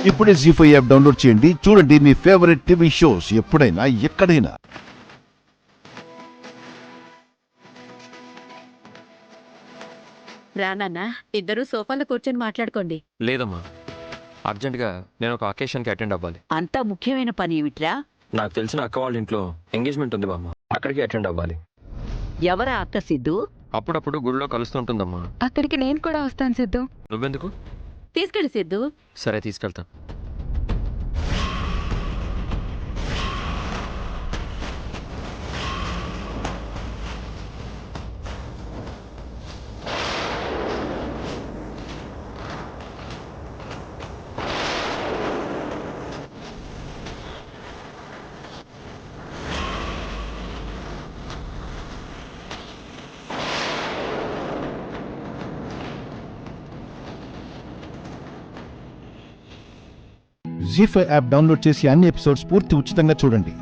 ఇప్పుడే జీ5 app download చేయండి. చూడండి మీ ఫేవరెట్ టీవీ షోస్ ఎప్పుడైనా ఎక్కడైనా. రానన్నా, ఇద్దరు సోఫాలో కూర్చొని మాట్లాడుకోండి. లేదమ్మా, అర్జెంటుగా నేను ఒక అకేషన్కి అటెండ్ అవ్వాలి. అంత ముఖ్యమైన పని ఏమిట్రా? నాకు తెలిసిన అక్క వాళ్ళ ఇంట్లో ఎంగేజ్మెంట్ ఉంది బామ్మ, అక్కడికి అటెండ్ అవ్వాలి. ఎవరా అక్క సిద్ధు? అప్పుడప్పుడు గుడిలో కలుస్తుంటుందమ్మా. అక్కడికి నేను కూడా వస్తాను సిద్ధు. నువ్వెందుకు? తీసుకెళ్ళి సిద్ధు. సరే, తీసుకెళ్తా. జీ5 యాప్ డౌన్లోడ్ చేసి అన్ని ఎపిసోడ్స్ పూర్తి ఉచితంగా చూడండి.